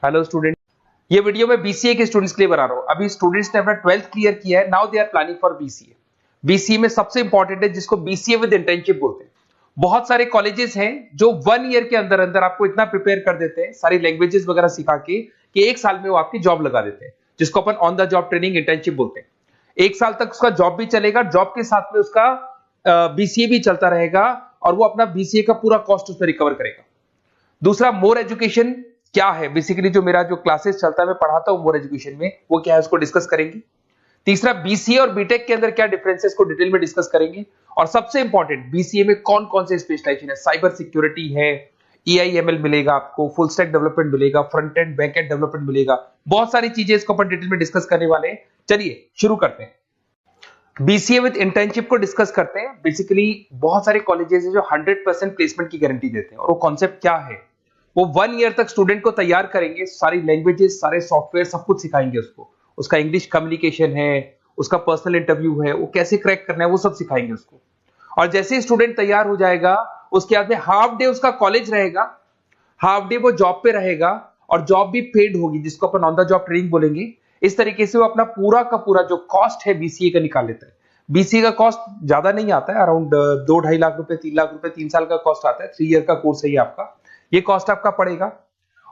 Hello student, ये video मैं BCA के स्टूडेंट्स के लिए बना रहा हूँ। अभी स्टूडेंट्स ने अपना 12th क्लियर किया है, now they are planning for BCA. BCA में सबसे इंपॉर्टेंट है जिसको बीसीए विद इंटर्नशिप बोलते हैं। बहुत सारे कॉलेजेस हैं जो 1 ईयर के अंदर अंदर आपको इतना प्रिपेयर कर देते हैं, सारी लैंग्वेजेस वगैरह सिखा के, कि 1 साल में वो आपकी जॉब लगा देते हैं, जिसको अपन on the job training internship बोलते हैं। 1 साल तक उसका जॉब भी चलेगा, जॉब के साथ में उसका बीसीए भी चलता रहेगा और वो अपना बीसीए का पूरा कॉस्ट उसमें रिकवर करेगा। दूसरा, मोर एजुकेशन क्या है, बेसिकली जो मेरा जो क्लासेस चलता है मैं पढ़ाता हूं मोर एजुकेशन में, वो क्या है उसको डिस्कस करेंगे। तीसरा, बीसीए और बीटेक के अंदर क्या डिफरेंसेस को डिटेल में डिस्कस करेंगे। और सबसे इंपॉर्टेंट, बीसीए में कौन कौन से स्पेशलाइजेशन है, साइबर सिक्योरिटी है, ईआईएमएल मिलेगा आपको, फुल स्टैक डेवलपमेंट मिलेगा, front end back and development मिलेगा, बहुत सारी चीजें इसको अपन डिटेल में डिस्कस करने वाले हैं। चलिए शुरू करते हैं। बीसीए विद इंटर्नशिप को डिस्कस करते हैं। बेसिकली बहुत सारे कॉलेजेस हैं जो 100% प्लेसमेंट की गारंटी देते हैं, और वो कॉन्सेप्ट क्या है, वो 1 ईयर तक स्टूडेंट को तैयार करेंगे, सारी लैंग्वेजेस, सारे सॉफ्टवेयर, सब कुछ सिखाएंगे उसको। उसका इंग्लिश कम्युनिकेशन है, उसका पर्सनल इंटरव्यू है, वो कैसे क्रैक करना है, वो सब सिखाएंगे उसको। और जैसे ही स्टूडेंट तैयार हो जाएगा, उसके बाद में हाफ डे उसका कॉलेज रहेगा, हाफ डे वो जॉब पे रहेगा, और जॉब भी पेड होगी, जिसको अपन ऑन द जॉब ट्रेनिंग बोलेंगे। इस तरीके से वो अपना पूरा का पूरा जो कॉस्ट है बीसीए का निकाल लेता है। बीसीए का कॉस्ट ज्यादा नहीं आता है, अराउंड 2-2.5 लाख रुपए, 3 लाख रुपए 3 साल का कॉस्ट आता है। 3 ईयर का कोर्स है ये आपका, ये कॉस्ट आपका पड़ेगा।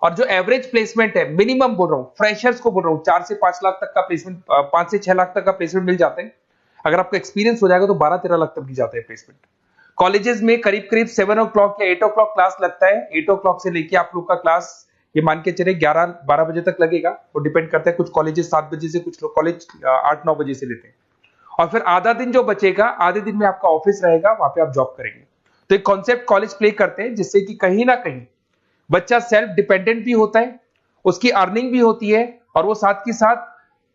और जो एवरेज प्लेसमेंट है, मिनिमम बोल रहा हूँ, फ्रेशर्स को बोल रहा हूँ, 4 से 5 लाख तक का प्लेसमेंट, 5 से 6 लाख तक का प्लेसमेंट मिल जाता है। अगर आपका एक्सपीरियंस हो जाएगा तो 12-13 लाख तक भी जाता है प्लेसमेंट। कॉलेजेस में करीब करीब 7 o'clock या 8 o'clock क्लास लगता है। 8 o'clock से लेके आप लोग का क्लास, ये मान के चले 11-12 बजे तक लगेगा। वो डिपेंड करता है, कुछ कॉलेजेस 7 बजे से, कुछ लोग कॉलेज 8-9 बजे से लेते हैं। और फिर आधा दिन जो बचेगा, आधे दिन में आपका ऑफिस रहेगा, वहां पे आप जॉब करेंगे। तो एक कॉन्सेप्ट कॉलेज प्ले करते हैं, जिससे कि कहीं ना कहीं बच्चा सेल्फ डिपेंडेंट भी होता है, उसकी अर्निंग भी होती है, और वो साथ के साथ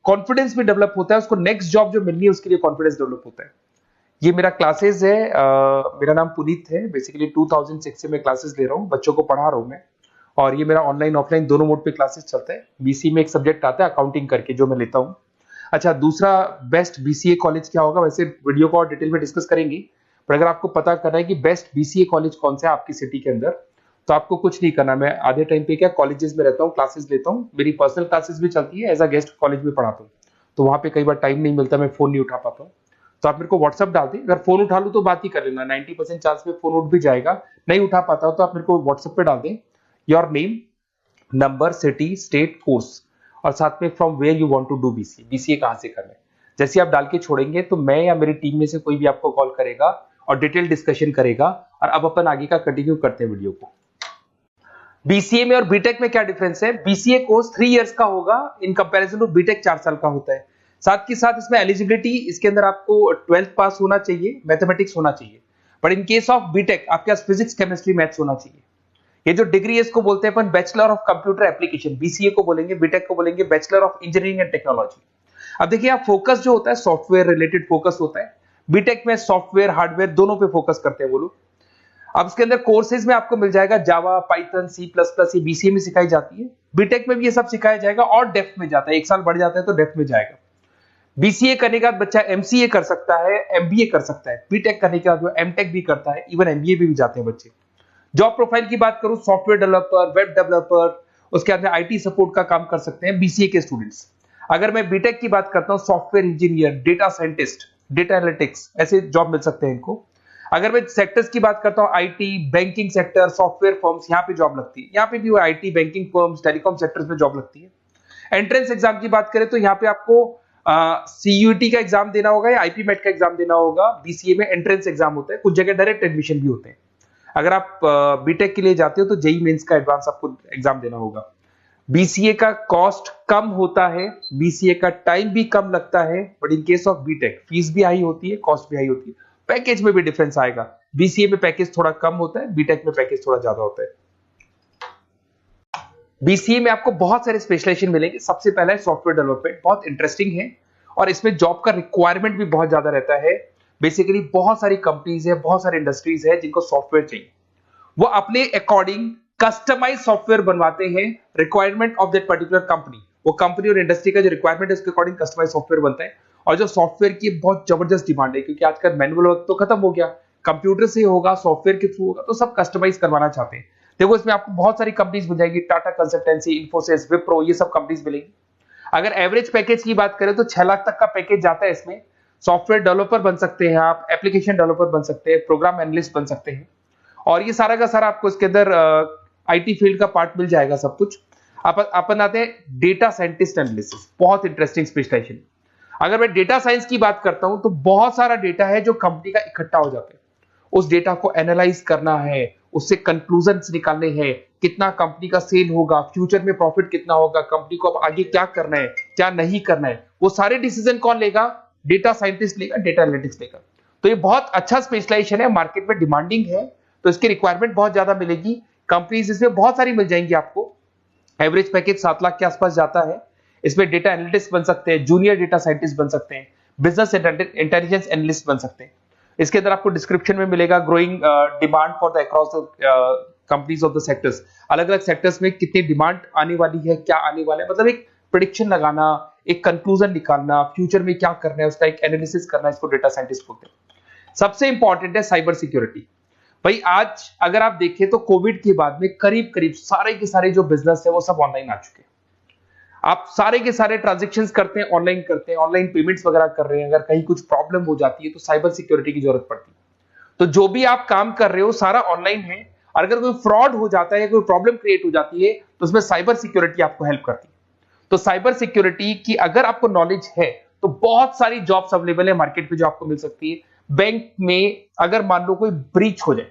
कॉन्फिडेंस भी डेवलप होता है। उसको नेक्स्ट जॉब जो मिलनी है उसके लिए कॉन्फिडेंस डेवलप होता है। ये मेरा क्लासेस है, मेरा नाम पुनीत है। बेसिकली 2006 से मैं क्लासेस ले रहा हूँ, बच्चों को पढ़ा रहा हूँ मैं। और ये मेरा ऑनलाइन ऑफलाइन दोनों मोड पे क्लासेस चलता है। बीसी में एक सब्जेक्ट आता है अकाउंटिंग करके, जो मैं लेता हूँ। अच्छा, दूसरा, बेस्ट बीसीए कॉलेज क्या होगा, वैसे वीडियो को और डिटेल में डिस्कस करेंगे, पर अगर आपको पता करना है कि बेस्ट बीसीए कॉलेज कौन सा है आपकी सिटी के अंदर, तो आपको कुछ नहीं करना। मैं आधे टाइम पे क्या कॉलेजेस में रहता हूँ, क्लासेस लेता हूँ, मेरी पर्सनल क्लासेस भी चलती है, एज अ गेस्ट कॉलेज में पढ़ाता हूँ। तो वहां पे कई बार टाइम नहीं मिलता, मैं फोन नहीं उठा पाता हूँ। तो आप मेरे को व्हाट्सअप डाल दें, अगर फोन उठा लूँ तो बात ही कर लेना, 90% चांस में फोन उठ भी जाएगा। नहीं उठा पाता हूँ तो आप मेरे को व्हाट्सएप पे डाल दें, your name, number, city, state, course, और साथ में from where you want to do BCA, BCA कहां से करना है। जैसे आप डाल के छोड़ेंगे तो मैं या मेरी टीम में से कोई भी आपको कॉल करेगा और डिटेल डिस्कशन करेगा। और अब अपन आगे का कंटिन्यू करते हैं वीडियो को। बीसीए में और बीटेक में क्या डिफरेंस है। बीसीए कोर्स 3 इयर्स का होगा, इन कंपैरिजन टू बीटेक 4 साल का होता है। साथ के साथ इसमें एलिजिबिलिटी, इसके अंदर आपको 12th पास होना चाहिए, मैथमेटिक्स होना चाहिए। But in case of BTech आपके पास फिजिक्स, केमिस्ट्री, मैथ्स होना चाहिए। ये जो डिग्री है इसको बोलते हैं अपन bachelor of computer application. BCA को बोलेंगे, बीटेक को बोलेंगे bachelor of engineering and technology. अब देखिए, आप फोकस जो होता है सॉफ्टवेयर रिलेटेड फोकस होता है। बीटेक में सॉफ्टवेयर, हार्डवेयर दोनों पे फोकस करते हैं वो लोग। अब इसके अंदर कोर्सेज में आपको मिल जाएगा जावा, पाइथन, सी प्लस प्लस, ये बीसीए में सिखाई जाती है। बीटेक में भी ये सब सिखाया जाएगा, और डेप्थ में जाता है, 1 साल बढ़ जाता है तो डेप्थ में जाएगा। बीसीए करने के बाद बच्चा एमसीए कर सकता है, एमबीए कर सकता है। बीटेक करने के बाद वो एमटेक भी करता है, इवन एमबीए भी जाते हैं बच्चे। जॉब प्रोफाइल की बात करूं, सॉफ्टवेयर डेवलपर, वेब डेवलपर, उसके बाद में आईटी सपोर्ट का काम कर सकते हैं बीसीए के स्टूडेंट्स। अगर मैं बीटेक की बात करता हूं, software engineer, data scientist, data analytics, ऐसे जॉब मिल सकते हैं इनको। अगर मैं सेक्टर्स की बात करता हूं, IT, banking sector, software firms, यहाँ पे जॉब लगती है। यहाँ पे भी वो IT, banking firms, telecom sectors में जॉब लगती है। एंट्रेंस एग्जाम की बात करें तो यहाँ पे आपको सीयूटी का एग्जाम देना होगा या आईपी मेट का एग्जाम देना होगा। बीसीए में एंट्रेंस एग्जाम होता है, कुछ जगह डायरेक्ट एडमिशन भी होते हैं। अगर आप बीटेक के लिए जाते हो तो जेई मेंस का एडवांस आपको एग्जाम देना होगा। बीसीए का कॉस्ट कम होता है, बीसीए का टाइम भी कम लगता है, but in case of BTech fees भी हाई होती है, कॉस्ट भी हाई होती है, पैकेज में भी डिफरेंस आएगा। बीसीए में पैकेज थोड़ा कम होता है, बीटेक में पैकेज थोड़ा ज्यादा होता है। बीसीए में आपको बहुत सारे स्पेशलाइजेशन मिलेंगे। सबसे पहला है सॉफ्टवेयर डेवलपमेंट, बहुत इंटरेस्टिंग है, और इसमें जॉब का रिक्वायरमेंट भी बहुत ज्यादा रहता है। बेसिकली बहुत सारी कंपनीज है, बहुत सारी इंडस्ट्रीज है जिनको सॉफ्टवेयर चाहिए, वो अपने अकॉर्डिंग कस्टमाइज सॉफ्टवेयर बनवाते हैं, requirement of that particular company. वो कंपनी और इंडस्ट्री का जो रिक्वायरमेंट है उसके अकॉर्डिंग कस्टमाइज सॉफ्टवेयर बनता है। और जो सॉफ्टवेयर की बहुत जबरदस्त डिमांड है, क्योंकि आजकल मैनुअल वर्क तो खत्म हो गया, कंप्यूटर से होगा, सॉफ्टवेयर के थ्रू होगा, तो सब कस्टमाइज करवाना चाहते हैं। देखो इसमें आपको बहुत सारी कंपनीज मिल जाएगी, टाटा कंसल्टेंसी, इन्फोसिस, विप्रो, ये सब कंपनीज मिलेगी। अगर एवरेज पैकेज की बात करें तो 6 लाख तक का पैकेज जाता है इसमें। सॉफ्टवेयर डेवलपर बन सकते हैं आप, एप्लीकेशन डेवलपर बन सकते हैं, प्रोग्राम एनालिस्ट बन सकते हैं, और ये सारा का सारा आपको इसके अंदर आईटी फील्ड का पार्ट मिल जाएगा सब कुछ। अपन आते हैं डेटा साइंटिस्ट एनालिसिस, बहुत इंटरेस्टिंग स्पेशलाइजेशन। अगर मैं डेटा साइंस की बात करता हूं तो बहुत सारा डेटा है जो कंपनी का इकट्ठा हो जाता है, उस डेटा को एनालाइज करना है, उससे कंक्लूजन्स निकालने हैं, कितना कंपनी का सेल होगा, फ्यूचर में प्रॉफिट कितना होगा, कंपनी को अब आगे क्या करना है, क्या नहीं करना है, वो सारे डिसीजन कौन लेगा? डेटा साइंटिस्ट लेगा, डेटा एनालिटिक्स लेगा। तो ये बहुत अच्छा स्पेशलाइजेशन है, मार्केट में डिमांडिंग है, तो इसकी रिक्वायरमेंट बहुत ज्यादा मिलेगी। कंपनीज इसमें बहुत सारी मिल जाएंगी आपको। एवरेज पैकेज 7 लाख के आसपास जाता है। इसमें डेटा एनालिटिक्स बन सकते हैं, जूनियर डेटा साइंटिस्ट बन सकते हैं, बिजनेस इंटेलिजेंस एनालिस्ट बन सकते हैं। इसके अंदर आपको डिस्क्रिप्शन में मिलेगा growing demand for the across the companies of the sectors. अलग अलग सेक्टर्स में कितनी डिमांड आने वाली है, क्या आने वाला है, मतलब एक प्रेडिक्शन लगाना, एक कंक्लूजन निकालना, फ्यूचर में क्या करना है उसका एक एनालिसिस करना, इसको डेटा साइंटिस्ट बोलते हैं। सबसे इंपॉर्टेंट है साइबर सिक्योरिटी। भाई आज अगर आप देखें तो कोविड के बाद में करीब करीब सारे के सारे जो बिजनेस है वो सब ऑनलाइन आ चुके हैं। आप सारे के सारे ट्रांजैक्शंस करते हैं, ऑनलाइन करते हैं, ऑनलाइन पेमेंट्स वगैरह कर रहे हैं। अगर कहीं कुछ प्रॉब्लम हो जाती है तो साइबर सिक्योरिटी की जरूरत पड़ती है। तो जो भी आप काम कर रहे हो सारा ऑनलाइन है, और अगर कोई फ्रॉड हो जाता है, कोई प्रॉब्लम क्रिएट हो जाती है तो उसमें साइबर सिक्योरिटी आपको हेल्प करती है। तो साइबर सिक्योरिटी की अगर आपको नॉलेज है तो बहुत सारी जॉब्स अवेलेबल है मार्केट में जो आपको मिल सकती है। बैंक में अगर मान लो कोई ब्रीच हो जाए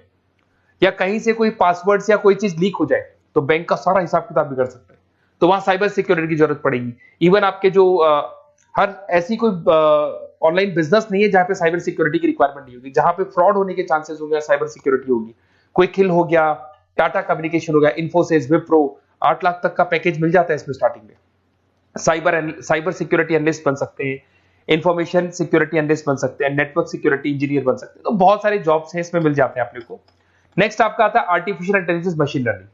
या कहीं से कोई पासवर्ड या कोई चीज लीक हो जाए तो बैंक का सारा हिसाब किताब बिगड़ सकता है, तो वहां साइबर सिक्योरिटी की जरूरत पड़ेगी। इवन आपके जो हर ऐसी कोई ऑनलाइन बिजनेस नहीं है जहां पे साइबर सिक्योरिटी की रिक्वायरमेंट नहीं होगी, जहां पे फ्रॉड होने के चांसेस होंगे, साइबर सिक्योरिटी होगी। क्विक हिल हो गया, टाटा कम्युनिकेशन हो गया, इन्फोसिस, विप्रो, 8 लाख तक का पैकेज मिल जाता है इसमें स्टार्टिंग में। साइबर सिक्योरिटी एनालिस्ट बन सकते हैं, इंफॉर्मेशन सिक्योरिटी एनालिस्ट बन सकते हैं, नेटवर्क सिक्योरिटी इंजीनियर बन सकते हैं। तो बहुत सारे जॉब्स हैं इसमें मिल जाते हैं अपने को। नेक्स्ट आपका आता है आर्टिफिशियल इंटेलिजेंस, मशीन लर्निंग।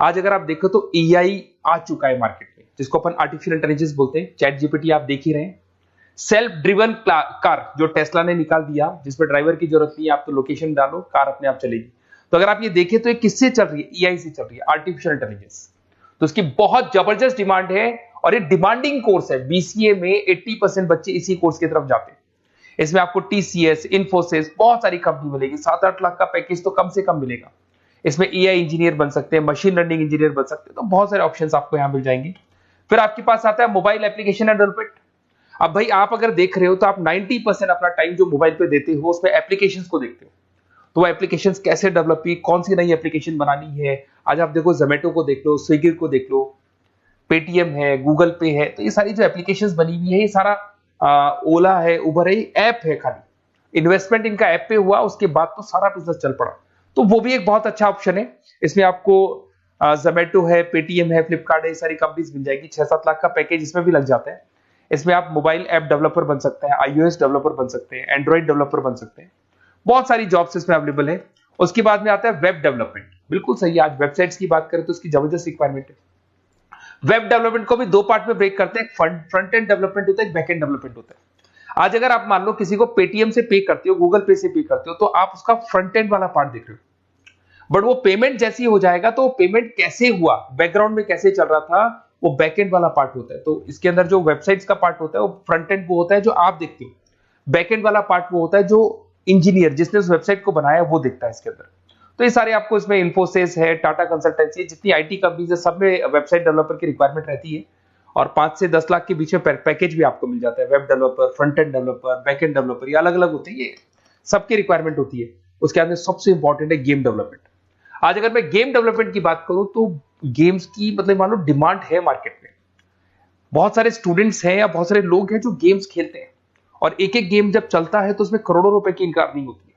आज अगर आप देखो तो एआई आ चुका है मार्केट में, जिसको अपन आर्टिफिशियल इंटेलिजेंस बोलते हैं। चैट जीपीटी आप देख ही रहे हैं। सेल्फ ड्रिवन कार जो टेस्ला ने निकाल दिया, जिसमें ड्राइवर की जरूरत नहीं है, आप तो लोकेशन डालो, कार अपने आप चलेगी। तो अगर आप ये देखें तो ये किससे चल रही है? एआई से चल रही है, आर्टिफिशियल इंटेलिजेंस। तो इसकी बहुत जबरदस्त डिमांड है और ये डिमांडिंग कोर्स है। बीसीए में 80% बच्चे इसी कोर्स की तरफ जाते हैं। इसमें आपको टीसीएस, इन्फोसिस, बहुत सारी कंपनी मिलेगी। 7-8 लाख का पैकेज तो कम से कम मिलेगा। इसमें एआई इंजीनियर बन सकते हैं, मशीन लर्निंग इंजीनियर बन सकते हैं। तो बहुत सारे ऑप्शंस आपको यहां मिल जाएंगे। फिर आपके पास आता है मोबाइल एप्लीकेशन डेवलपमेंट। अब भाई आप अगर देख रहे हो तो आप 90% अपना टाइम जो मोबाइल पे देते हो उसमें एप्लीकेशंस को देखते हो। तो वो एप्लीकेशंस कैसे डेवलप की, कौन सी नई एप्लीकेशन बनानी है। आज आप देखो जोमेटो को देख लो, स्विगी को देख लो, पेटीएम है, गूगल पे है। तो ये सारी जो एप्लीकेशंस बनी हुई है, ये सारा ओला है, उबर है, ऐप है। खाली इन्वेस्टमेंट इनका ऐप पे हुआ, उसके बाद तो सारा बिजनेस चल पड़ा। तो वो भी एक बहुत अच्छा ऑप्शन है। इसमें आपको जोमेटो है, पेटीएम है, फ्लिपकार्ट है, सारी कंपनीज मिल जाएगी। 6-7 लाख का पैकेज इसमें भी लग जाता है। इसमें आप मोबाइल ऐप डेवलपर बन सकते हैं, आईओएस डेवलपर बन सकते हैं, एंड्रॉइड डेवलपर बन सकते हैं। बहुत सारी जॉब्स इसमें अवेलेबल है। उसके बाद में आता है वेब डेवलपमेंट। बिल्कुल सही है, आज वेबसाइट्स की बात करें तो उसकी जबरदस्त रिक्वायरमेंट है। वेब डेवलपमेंट को भी दो पार्ट में ब्रेक करते हैं। फ्रंट एंड डेवलपमेंट होता है, एक बैक एंड डेवलपमेंट होता है। आज अगर आप मान लो किसी को पेटीएम से पे करते हो, गूगल पे से पे करते हो, तो आप उसका फ्रंट एंड वाला पार्ट देख रहे हो। बट वो पेमेंट जैसी हो जाएगा तो पेमेंट कैसे हुआ, बैकग्राउंड में कैसे चल रहा था, वो बैकएंड वाला पार्ट होता है। तो इसके अंदर जो वेबसाइट्स का पार्ट होता है वो फ्रंट एंड वो होता है जो आप देखते हो। बैकएंड वाला पार्ट वो होता है जो इंजीनियर जिसने उस वेबसाइट को बनाया वो देखता है इसके अंदर। तो ये सारे आपको इसमें इन्फोसिस है, टाटा कंसल्टेंसी, जितनी आईटी कंपनीज है, सब में वेबसाइट डेवलपर की रिक्वायरमेंट रहती है। और 5 से 10 लाख के बीच में पैकेज भी आपको मिल जाता है। Web developer, front end developer, back end developer, ये अलग अलग होते हैं, ये सबकी रिक्वायरमेंट होती है। उसके अंदर सबसे इंपॉर्टेंट है गेम डेवलपमेंट। आज अगर मैं गेम डेवलपमेंट की बात करूं तो गेम्स की मतलब मान लो डिमांड है मार्केट में। बहुत सारे स्टूडेंट्स हैं या बहुत सारे लोग हैं जो गेम्स खेलते हैं, और एक एक गेम जब चलता है तो उसमें करोड़ों रुपए की इनकम अर्निंग होती है।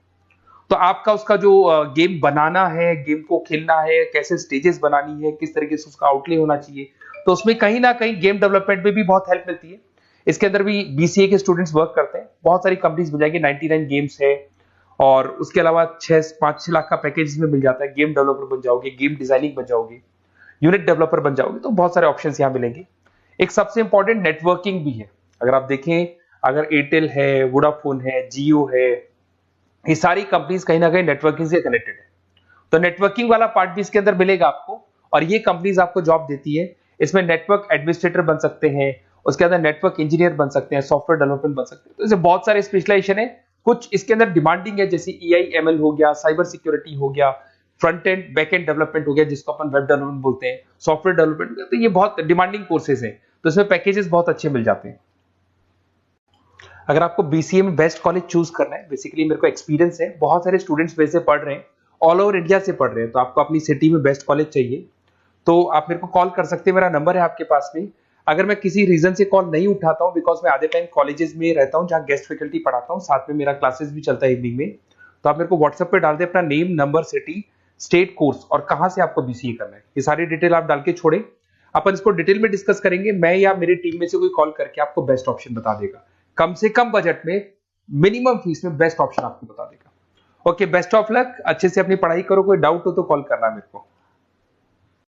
तो आपका उसका जो गेम बनाना है, गेम को खेलना है, कैसे स्टेजेस बनानी है, किस तरीके से उसका आउटले होना चाहिए, तो उसमें कहीं ना कहीं गेम डेवलपमेंट में भी बहुत हेल्प मिलती है। इसके अंदर भी बीसीए के स्टूडेंट्स वर्क करते हैं। बहुत सारी कंपनीज मिल जाएगी, 99 गेम्स है, और उसके अलावा 5-6 लाख का पैकेज में मिल जाता है। गेम डेवलपर बन जाओगे, गेम डिजाइनिंग बन जाओगे, यूनिट डेवलपर बन जाओगे, तो बहुत सारे ऑप्शंस यहाँ मिलेंगे। एक सबसे इंपॉर्टेंट नेटवर्किंग भी है। अगर आप देखें, अगर एयरटेल है, वोडाफोन है, जियो है, ये सारी कंपनीज कहीं ना कहीं नेटवर्किंग से कनेक्टेड है। तो नेटवर्किंग वाला पार्ट भी इसके अंदर मिलेगा आपको, और ये कंपनीज आपको जॉब देती है। इसमें नेटवर्क एडमिनिस्ट्रेटर बन सकते हैं, उसके अंदर नेटवर्क इंजीनियर बन सकते हैं, सॉफ्टवेयर डेवलपमेंट बन सकते हैं। तो इसे बहुत सारे स्पेशलाइजेशन है। कुछ इसके अंदर डिमांडिंग है, जैसे EI/ML हो गया, साइबर सिक्योरिटी हो गया, front end back and development हो गया जिसको अपन वेब डेवलपमेंट बोलते हैं, सॉफ्टवेयर डेवलपमेंट। तो ये बहुत डिमांडिंग कोर्सेज हैं, तो इसमें पैकेजेस बहुत अच्छे मिल जाते हैं। अगर आपको BCA में बेस्ट कॉलेज चूज करना है, बेसिकली मेरे को एक्सपीरियंस है, बहुत सारे स्टूडेंट्स वैसे पढ़ रहे हैं, ऑल ओवर इंडिया से पढ़ रहे हैं, तो आपको अपनी सिटी में बेस्ट कॉलेज चाहिए तो आप मेरे को कॉल कर सकते हैं। मेरा नंबर है आपके पास में। अगर मैं किसी रीजन से कॉल नहीं उठाता हूं, बिकॉज मैं आधे टाइम कॉलेजेस में रहता हूं जहां गेस्ट फैकल्टी पढ़ाता हूं, साथ में मेरा क्लासेस भी चलता है इवनिंग में, तो आप मेरे को व्हाट्सएप पे डाल दे अपना name, number, city, state, course और कहां से आपको BCA करना है, ये सारी डिटेल आप डाल के छोड़े। अपन इसको डिटेल में डिस्कस करेंगे, मैं या मेरी टीम में से कोई कॉल करके आपको बेस्ट ऑप्शन बता देगा, कम से कम बजट में, मिनिमम फीस में बेस्ट ऑप्शन आपको बता देगा। ओके, बेस्ट ऑफ लक, अच्छे से अपनी पढ़ाई करो, कोई डाउट हो तो कॉल करना मेरे को।